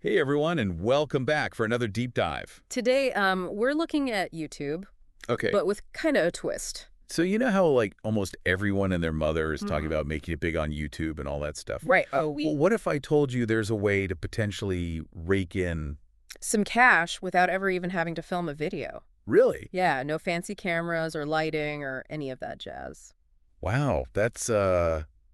Hey everyone, and welcome back for another deep dive. Today, we're looking at YouTube, Okay, but with kind of a twist. so you know how like almost everyone and their mother is talking Mhm. about making it big on YouTube and all that stuff? Right. Well, what if I told you there's a way to potentially rake in... Some cash without ever even having to film a video. Really? Yeah, no fancy cameras or lighting or any of that jazz. Wow, that's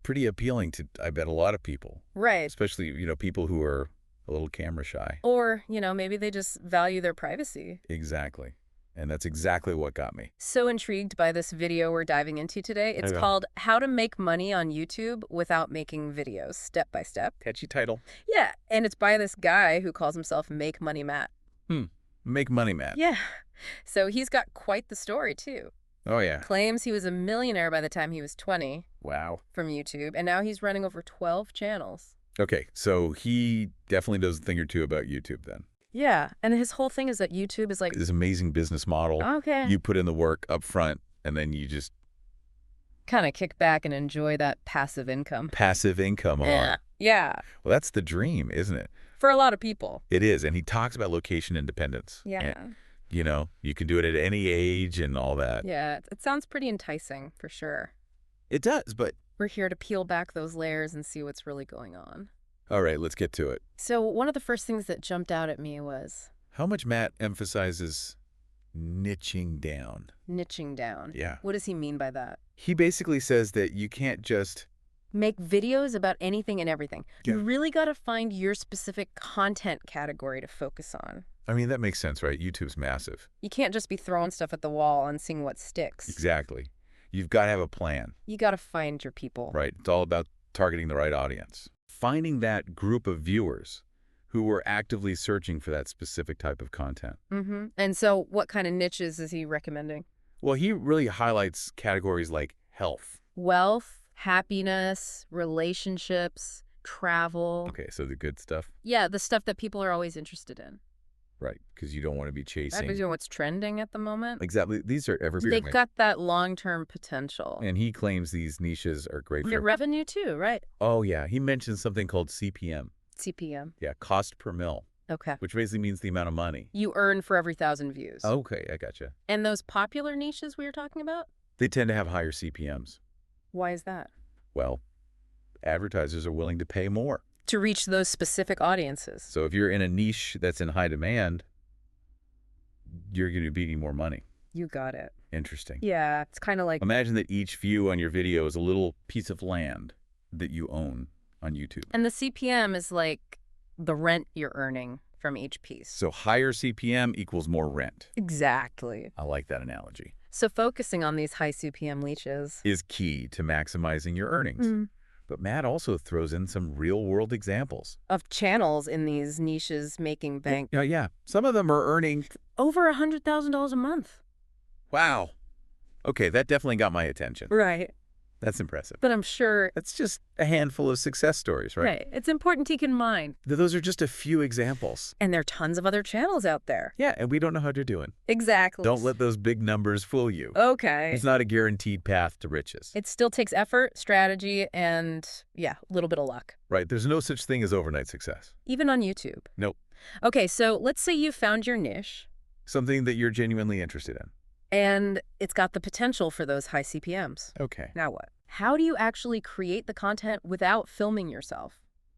pretty appealing to, I bet, a lot of people, Right. especially, people who are a little camera shy. Or, maybe they just value their privacy. Exactly. And that's exactly what got me. So intrigued by this video we're diving into today. It's Okay. called How to Make Money on YouTube Without Making Videos, Step by Step. Catchy title. Yeah, and it's by this guy who calls himself Make Money Matt. Make money, Matt. Yeah. So he's got quite the story, too. Oh, yeah. Claims he was a millionaire by the time he was 20 Wow. from YouTube, and now he's running over 12 channels. Okay, so he definitely knows a thing or two about YouTube then. Yeah, and his whole thing is that YouTube is like, This amazing business model. okay, You put in the work up front, and then you just kind of kick back and enjoy that passive income. passive income on. Yeah, Well, that's the dream, isn't it? for a lot of people. It is, and he talks about location independence. Yeah. And, you can do it at any age and all that. Yeah, it sounds pretty enticing, for sure. It does, but... We're here to peel back those layers and see what's really going on. All right, let's get to it. So one of the first things that jumped out at me was How much Matt emphasizes niching down. niching down. Yeah. What does he mean by that? He basically says that you can't just... Make videos about anything and everything. Yeah. You really got to find your specific content category to focus on. I mean, that makes sense, right? YouTube's massive. You can't just be throwing stuff at the wall and seeing what sticks. Exactly. You've got to have a plan. You got to find your people. Right. It's all about targeting the right audience. Finding that group of viewers who were actively searching for that specific type of content. Mm-hmm. And so what kind of niches is he recommending? Well, he really highlights categories like health. Wealth, happiness, relationships, travel. Okay, so the good stuff. Yeah, the stuff that people are always interested in. Right, because you don't want to be Right, chasing. because you know what's trending at the moment. Exactly. These are evergreen. They've got that long-term potential. And he claims these niches are great Get for... revenue too, right? Oh, yeah. He mentions something called CPM. CPM. Yeah, cost per mil, Okay. which basically means the amount of money. You earn for every 1,000 views. Okay, I gotcha. And those popular niches we were talking about? They tend to have higher CPMs. Why is that? Well, advertisers are willing to pay more. To reach those specific audiences. So if you're in a niche that's in high demand, you're going to be getting more money. You got it. Interesting. Yeah, it's kind of like, Imagine that each view on your video is a little piece of land that you own on YouTube. and the CPM is like the rent you're earning from each piece. So higher CPM equals more rent. Exactly. I like that analogy. So focusing on these high CPM niches. Is key to maximizing your earnings. But Matt also throws in some real-world examples. Of channels in these niches making bank Yeah. Some of them are earning... over $100,000 a month. Wow. Okay, that definitely got my attention. Right. That's impressive. But I'm sure, That's just a handful of success stories, right? right, it's important to keep in mind. Those are just a few examples. And there are tons of other channels out there. Yeah, and we don't know how they're doing. Exactly. Don't let those big numbers fool you. Okay. It's not a guaranteed path to riches. It still takes effort, strategy, and, yeah, a little bit of luck. Right, there's no such thing as overnight success. Even on YouTube. Nope. Okay, so let's say you found your niche, Something that you're genuinely interested in. and it's got the potential for those high CPMs. Okay. Now what? How do you actually create the content without filming yourself?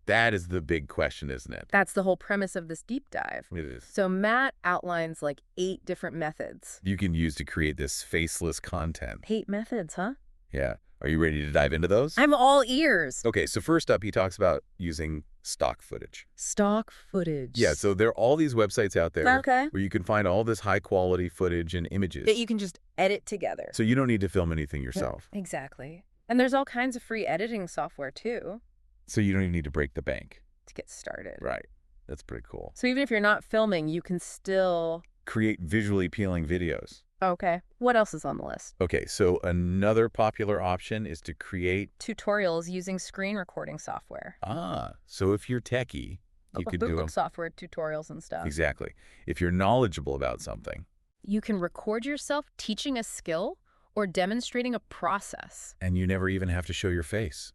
That is the big question, isn't it? That's the whole premise of this deep dive. It is. So Matt outlines like 8 different methods. You can use to create this faceless content. 8 methods, huh? Yeah. Are you ready to dive into those? I'm all ears. Okay, so first up, he talks about using stock footage. Stock footage. Yeah, so there are all these websites out there Okay. where you can find all this high-quality footage and images. That you can just edit together. So you don't need to film anything yourself. Exactly. And there's all kinds of free editing software too So you don't even need to break the bank. to get started. Right. That's pretty cool. So even if you're not filming, you can still... Create visually appealing videos. Okay. What else is on the list? Okay, so another popular option is to create... Tutorials using screen recording software. So if you're techie, you could do them. Software tutorials and stuff. Exactly. If you're knowledgeable about something. You can record yourself teaching a skill Or demonstrating a process. And you never even have to show your face.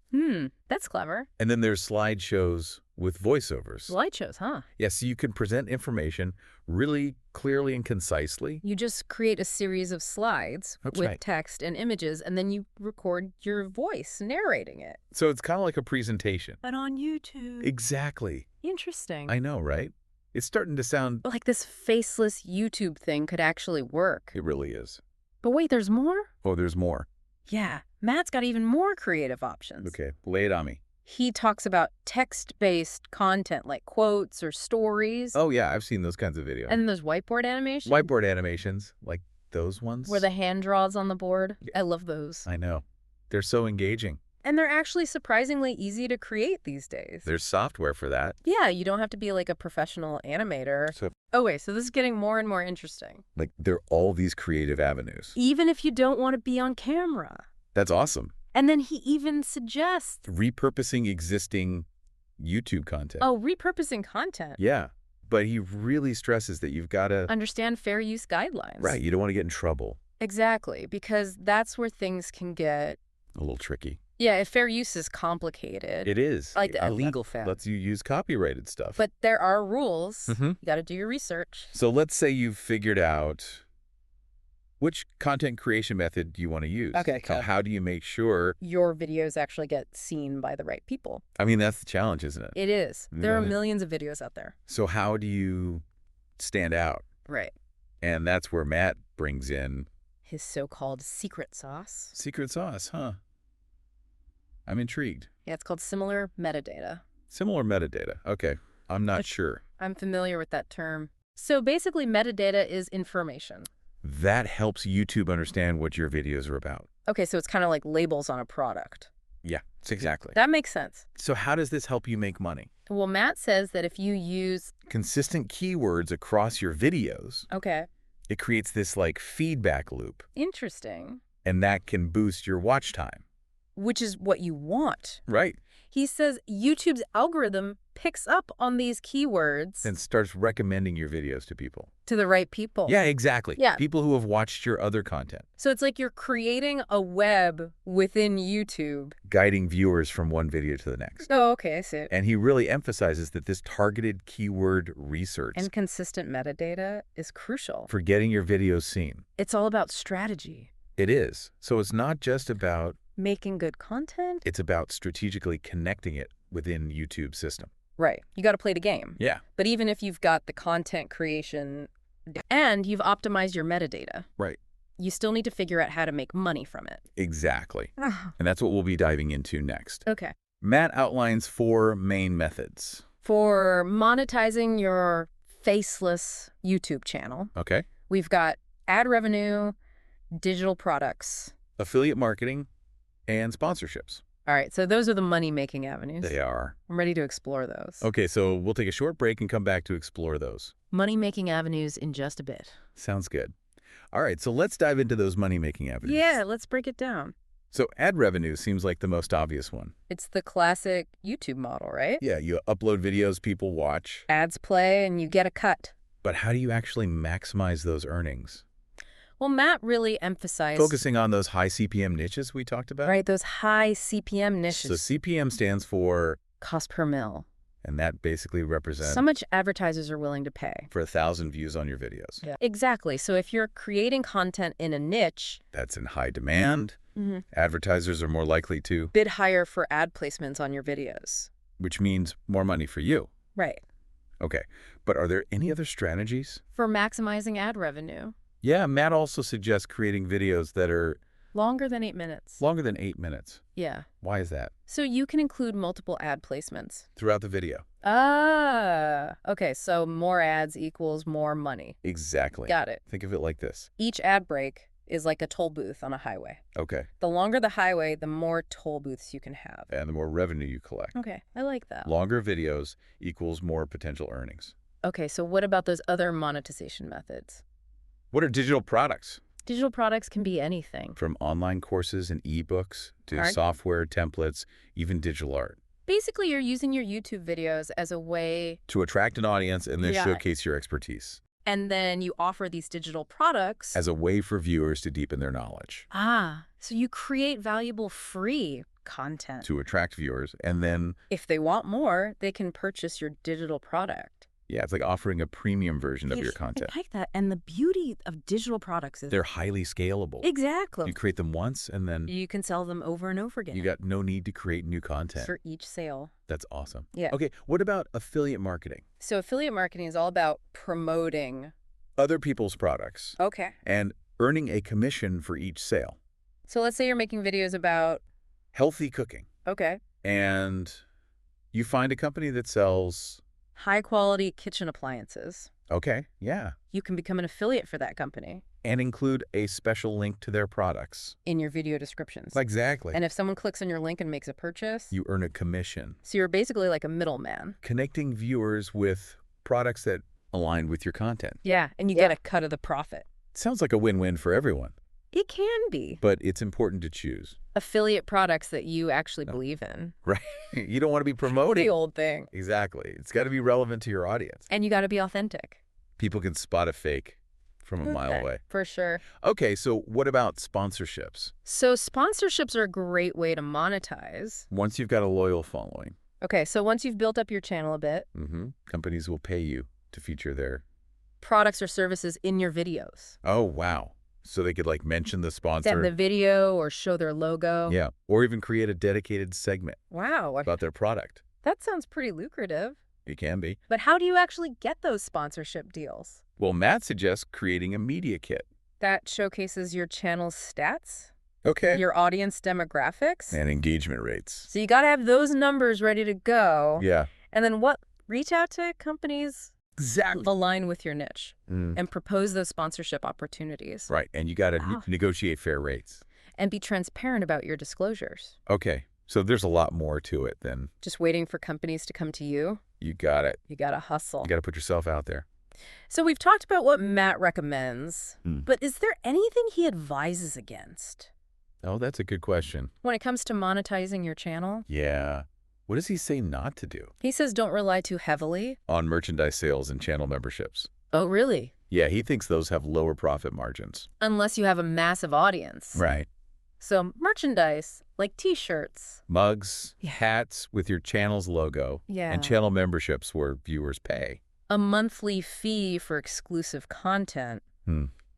That's clever. And then there's slideshows with voiceovers. Slideshows, huh? Yes, so you can present information really clearly and concisely. You just create a series of slides That's with right. text and images, and then you record your voice narrating it. So it's kind of like a presentation. But on YouTube. Exactly. Interesting. I know, right? It's starting to sound... Like this faceless YouTube thing could actually work. It really is. But wait, there's more? Oh, there's more. Yeah, Matt's got even more creative options. Okay, lay it on me. He talks about text-based content like quotes or stories. Oh, yeah, I've seen those kinds of videos. And then there's whiteboard animation. Whiteboard animations, like those ones. Where the hand draws on the board. Yeah. I love those. I know. They're so engaging. And they're actually surprisingly easy to create these days. There's software for that. Yeah, you don't have to be like a professional animator. So, Oh, wait, so this is getting more and more interesting. like, there are all these creative avenues. Even if you don't want to be on camera. That's awesome. And then he even suggests, Repurposing existing YouTube content. oh, repurposing content. Yeah, but he really stresses that you've got to... Understand fair use guidelines. Right, you don't want to get in trouble. Exactly, because that's where things can get... A little tricky. Yeah, if fair use is complicated. It is. Like the Uh, illegal that fair. lets you use copyrighted stuff. But there are rules. Mhm. You got to do your research. So let's say you've figured out which content creation method you want to use. Okay, So how do you make sure... Your videos actually get seen by the right people. I mean, that's the challenge, isn't it? It is. There are Yeah. millions of videos out there. So how do you stand out? Right. And that's where Matt brings in His so-called secret sauce. secret sauce, huh? I'm intrigued. Yeah, it's called similar metadata. Similar metadata. Okay, I'm not It's- sure. I'm familiar with that term. So basically, metadata is information. That helps YouTube understand what your videos are about. Okay, so it's kind of like labels on a product. Yeah, exactly. That makes sense. So how does this help you make money? Well, Matt says that if you use... Consistent keywords across your videos, Okay, it creates this like feedback loop, interesting. and that can boost your watch time. Which is what you want. Right. He says YouTube's algorithm picks up on these keywords And starts recommending your videos to people. to the right people. Yeah, exactly. Yeah. People who have watched your other content, So it's like you're creating a web within YouTube. guiding viewers from one video to the next. Oh, okay, I see it. And he really emphasizes that this targeted keyword research And consistent metadata is crucial. for getting your videos seen. It's all about strategy. It is. So it's not just about, Making good content. it's about strategically connecting it within YouTube's system. Right. You got to play the game. Yeah. But even if you've got the content creation and you've optimized your metadata, Right. you still need to figure out how to make money from it. Exactly. And that's what we'll be diving into next. Okay. Matt outlines 4 main methods. For monetizing your faceless YouTube channel, Okay. we've got ad revenue, digital products. Affiliate marketing and sponsorships. All right, so those are the money-making avenues. They are. I'm ready to explore those. Okay, so we'll take a short break and come back to explore those. Money-making avenues in just a bit. Sounds good. All right, so let's dive into those money-making avenues. Yeah, let's break it down. So ad revenue seems like the most obvious one. It's the classic YouTube model, right? Yeah, you upload videos people watch, Ads play and you get a cut. but how do you actually maximize those earnings? Well, Matt really emphasized... Focusing on those high CPM niches we talked about? Right, those high CPM niches. So CPM stands for, Cost per mil. and that basically represents So much advertisers are willing to pay. for 1,000 views on your videos. Yeah. Exactly. So if you're creating content in a niche, That's in high demand. Advertisers are more likely to, bid higher for ad placements on your videos. which means more money for you. Right. Okay, but are there any other strategies? For maximizing ad revenue. Yeah, Matt also suggests creating videos that are Longer than 8 minutes. longer than 8 minutes. Yeah. Why is that? So you can include multiple ad placements. Throughout the video. Ah, okay. So more ads equals more money. Exactly. Got it. Think of it like this. Each ad break is like a toll booth on a highway. Okay, The longer the highway, the more toll booths you can have. and the more revenue you collect. Okay, I like that. Longer videos equals more potential earnings. Okay, so what about those other monetization methods? What are digital products? Digital products can be anything. From online courses and ebooks to Art. software, templates, even digital art. Basically, you're using your YouTube videos as a way... To attract an audience and then Yeah. showcase your expertise. And then you offer these digital products. as a way for viewers to deepen their knowledge, So you create valuable free content. to attract viewers, and then, If they want more, they can purchase your digital product. yeah, it's like offering a premium version of your Yes, content. I like that. And the beauty of digital products is They're highly scalable. exactly. You create them once, and then You can sell them over and over again. you got no need to create new content. For each sale. That's awesome. Yeah. Okay, what about affiliate marketing? So affiliate marketing is all about promoting. Other people's products Okay. and earning a commission for each sale. So let's say you're making videos about, Healthy cooking. okay, And you find a company that sells, high quality kitchen appliances. okay, yeah, You can become an affiliate for that company and include a special link to their products. in your video descriptions. Exactly. And if someone clicks on your link and makes a purchase, You earn a commission. so you're basically like a middleman. Connecting viewers with products that align with your content. Yeah. And you get a cut of the profit. Sounds like a win-win for everyone, It can be. but it's important to choose. Affiliate products that you actually believe in. Right? You don't want to be The promoting. old thing. Exactly. It's got to be relevant to your audience. And you got to be authentic. People can spot a fake from a mile away. For sure. Okay, so what about sponsorships? So sponsorships are a great way to monetize. Once you've got a loyal following, Okay, so once you've built up your channel a bit, companies will pay you to feature their... products or services in your videos. Oh, wow. So they could like mention the Send sponsor. the video or show their logo. Yeah, or even create a dedicated segment Wow. about their product. That sounds pretty lucrative. It can be. But how do you actually get those sponsorship deals? Well, Matt suggests creating a media kit. That showcases your channel's stats, Okay. your audience demographics. And engagement rates. So you got to have those numbers ready to go. Yeah. And then what? Reach out to companies Exactly. align with your niche and propose those sponsorship opportunities. Right, and you got to Wow. negotiate fair rates. And be transparent about your disclosures. Okay, so there's a lot more to it than Just waiting for companies to come to you. you got it. You got to hustle. You got to put yourself out there. So we've talked about what Matt recommends, Hmm. but is there anything he advises against Oh, that's a good question. when it comes to monetizing your channel? Yeah. What does he say not to do? He says don't rely too heavily. On merchandise sales and channel memberships. Oh, really? Yeah, he thinks those have lower profit margins. Unless you have a massive audience. Right. So merchandise, like t-shirts. Mugs, Yeah. hats with your channel's logo, Yeah. and channel memberships where viewers pay. A monthly fee for exclusive content.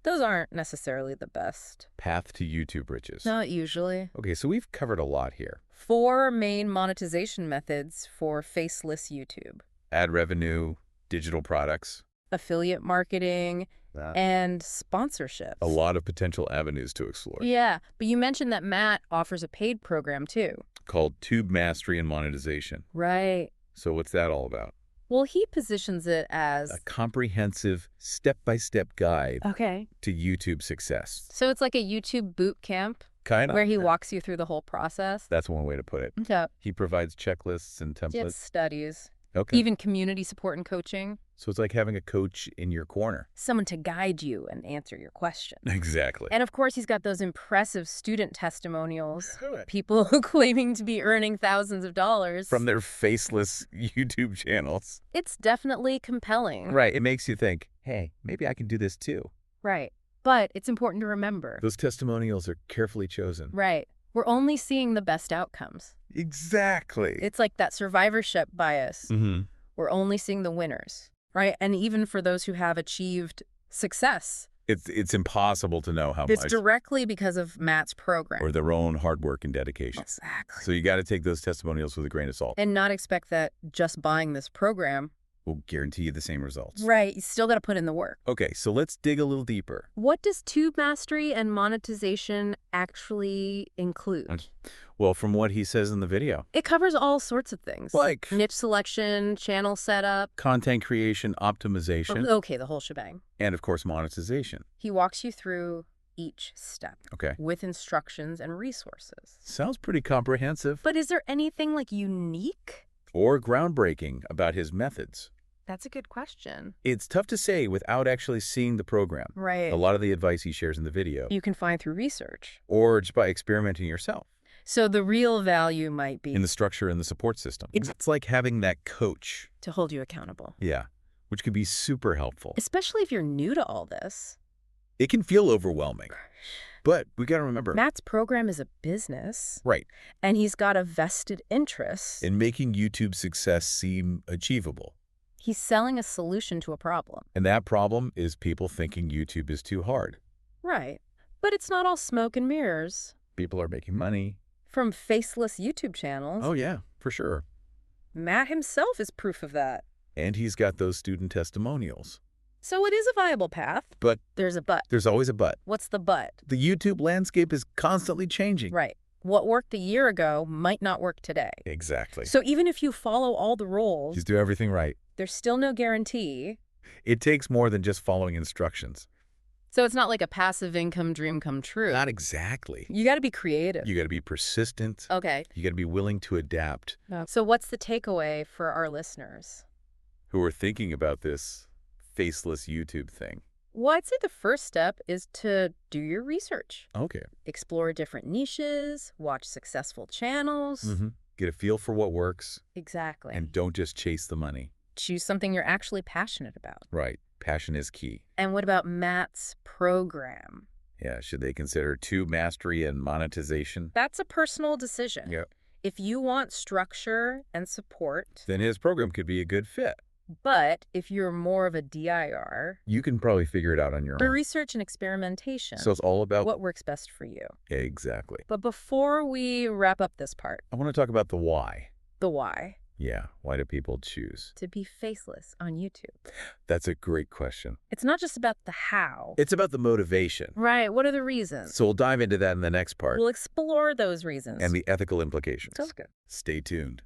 Those aren't necessarily the best. Path to YouTube riches. Not usually. Okay, so we've covered a lot here. 4 main monetization methods for faceless YouTube. Ad revenue, digital products. Affiliate marketing, and sponsorships. A lot of potential avenues to explore. Yeah, but you mentioned that Matt offers a paid program too. Called Tube Mastery and Monetization. Right. So what's that all about? Well, he positions it as... A comprehensive, step-by-step guide Okay. to YouTube success. So it's like a YouTube boot camp Kind of. where he walks you through the whole process. That's one way to put it. Yeah. He provides checklists and Get templates. studies. Okay. Even community support and coaching. So it's like having a coach in your corner. Someone to guide you and answer your question. Exactly. And of course, he's got those impressive student testimonials. Good. People claiming to be earning thousands of dollars. From their faceless YouTube channels. It's definitely compelling. Right. It makes you think, hey, maybe I can do this too. Right. But it's important to remember. Those testimonials are carefully chosen. Right. We're only seeing the best outcomes. Exactly. It's like that survivorship bias. Mm-hmm. We're only seeing the winners, right? And even for those who have achieved success, It's impossible to know how it's much. directly because of Matt's program. Or their own hard work and dedication. Exactly. So you got to take those testimonials with a grain of salt. And not expect that just buying this program, Will guarantee you the same results. right, you still got to put in the work. Okay, so let's dig a little deeper. What does tube mastery and monetization actually include? Well, from what he says in the video. It covers all sorts of things. Like Niche selection, channel setup. content creation, optimization, Okay, the whole shebang. and of course monetization. He walks you through each step Okay. with instructions and resources. Sounds pretty comprehensive. But is there anything like unique? Or groundbreaking about his methods. That's a good question. It's tough to say without actually seeing the program. Right. A lot of the advice he shares in the video. You can find through research. Or just by experimenting yourself. So the real value might be In the structure and the support system. It's like having that coach. to hold you accountable. Yeah. which can be super helpful. Especially if you're new to all this. It can feel overwhelming, but we got to remember. Matt's program is a business. Right. And he's got a vested interest In making YouTube's success seem achievable. He's selling a solution to a problem. And that problem is people thinking YouTube is too hard. Right. But it's not all smoke and mirrors. People are making money. From faceless YouTube channels. Oh, yeah, for sure. Matt himself is proof of that. And he's got those student testimonials. So it is a viable path. But there's a but. There's always a but. What's the but? The YouTube landscape is constantly changing. Right. What worked a year ago might not work today. Exactly. So even if you follow all the rules, Just do everything right. there's still no guarantee. It takes more than just following instructions. So it's not like a passive income dream come true. Not exactly. You got to be creative. You got to be persistent. Okay. You got to be willing to adapt. So what's the takeaway for our listeners? Who are thinking about this faceless YouTube thing? Well, I'd say the first step is to do your research. Okay. Explore different niches, watch successful channels. Get a feel for what works. Exactly. And don't just chase the money. Choose something you're actually passionate about. Right. Passion is key. And what about Matt's program? Yeah. Should they consider Mastery and Monetization? That's a personal decision. Yep. If you want structure and support. Then his program could be a good fit. But if you're more of a DIR, you can probably figure it out on your own. Research and experimentation. So it's all about what works best for you. Exactly. But before we wrap up this part, I want to talk about the why. The why. Yeah. Why do people choose to be faceless on YouTube? That's a great question. It's not just about the how. It's about the motivation. Right. What are the reasons? So we'll dive into that in the next part. We'll explore those reasons. And the ethical implications. Sounds good. Stay tuned.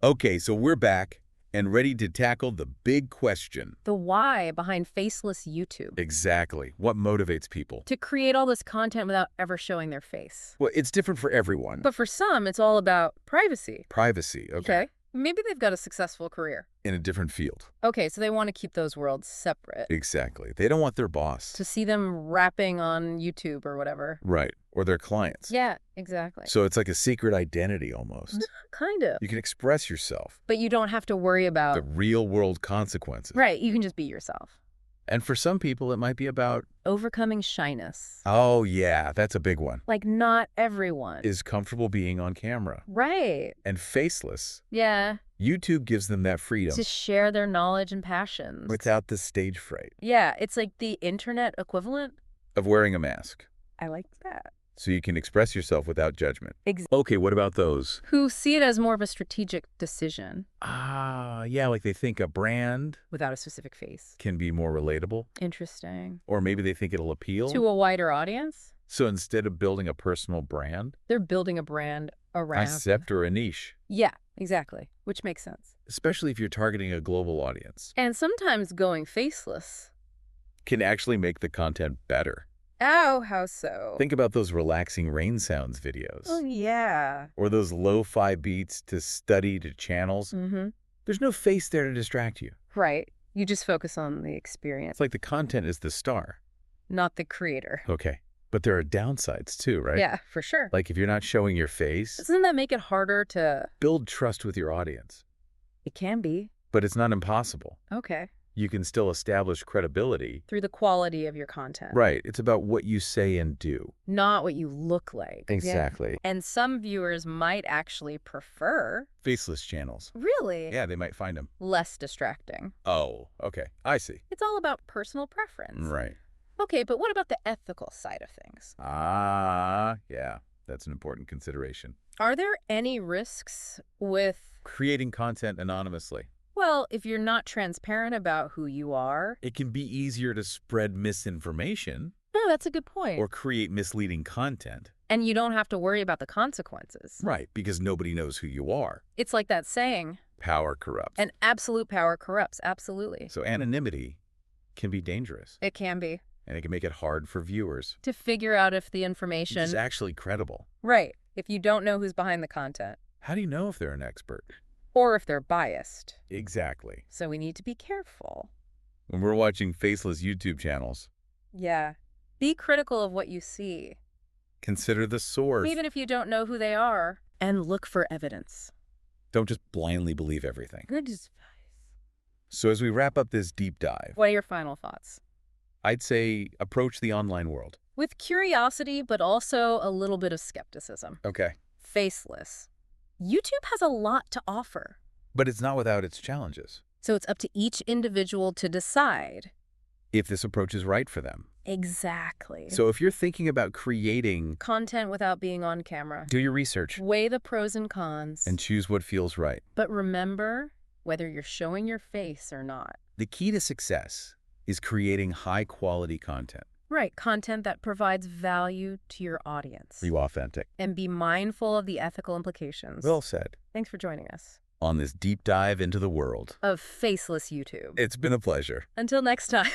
Okay, so we're back and ready to tackle the big question. The why behind faceless YouTube. Exactly. What motivates people? To create all this content without ever showing their face. Well, it's different for everyone. But for some, it's all about privacy. Privacy, okay. Maybe they've got a successful career. In a different field. Okay, so they want to keep those worlds separate. Exactly. They don't want their boss to see them rapping on YouTube or whatever. Right. Or their clients. Yeah, exactly. So it's like a secret identity almost. Kind of. You can express yourself. But you don't have to worry about the real world consequences. Right. You can just be yourself. And for some people, it might be about overcoming shyness. Oh, yeah. That's a big one. Like not everyone is comfortable being on camera. Right. And faceless. Yeah. YouTube gives them that freedom. To share their knowledge and passions. Without the stage fright. Yeah. It's like the internet equivalent of wearing a mask. I like that. So you can express yourself without judgment. Exactly. Okay, what about those who see it as more of a strategic decision? Yeah, like they think a brand without a specific face can be more relatable. Interesting. Or maybe they think it'll appeal to a wider audience. So instead of building a personal brand, they're building a brand around a concept or a niche. Yeah, exactly. Which makes sense. Especially if you're targeting a global audience. And sometimes going faceless can actually make the content better. Oh, how so? Think about those relaxing rain sounds videos. Oh, yeah. Or those lo-fi beats to study to channels. There's no face there to distract you. Right. You just focus on the experience. It's like the content is the star. Not the creator. Okay. But there are downsides too, right? Yeah, for sure. Like if you're not showing your face. Doesn't that make it harder to build trust with your audience? It can be. But it's not impossible. Okay. You can still establish credibility. Through the quality of your content. Right. It's about what you say and do. Not what you look like. Exactly. Yeah. And some viewers might actually prefer faceless channels. Really? Yeah, they might find them less distracting. Oh, okay. I see. It's all about personal preference. Right. Okay, but what about the ethical side of things? Yeah. That's an important consideration. Are there any risks with creating content anonymously? Well, if you're not transparent about who you are, it can be easier to spread misinformation. No, that's a good point. Or create misleading content. And you don't have to worry about the consequences. Right, because nobody knows who you are. It's like that saying. Power corrupts. And absolute power corrupts, absolutely. So anonymity can be dangerous. It can be. And it can make it hard for viewers to figure out if the information is actually credible. Right, if you don't know who's behind the content. How do you know if they're an expert? Or if they're biased. Exactly. So we need to be careful. When we're watching faceless YouTube channels. Yeah. Be critical of what you see. Consider the source. Even if you don't know who they are. And look for evidence. Don't just blindly believe everything. Good advice. So as we wrap up this deep dive, What are your final thoughts? I'd say approach the online world. With curiosity, but also a little bit of skepticism. Okay. Faceless. YouTube has a lot to offer. But it's not without its challenges. So it's up to each individual to decide. If this approach is right for them. Exactly. So if you're thinking about creating, Content without being on camera. do your research Weigh the pros and cons. and choose what feels right. But remember, whether you're showing your face or not. The key to success is creating high-quality content. Right, content that provides value to your audience. Are you authentic? And be mindful of the ethical implications. Well said. Thanks for joining us. On this deep dive into the world. Of faceless YouTube. It's been a pleasure. Until next time.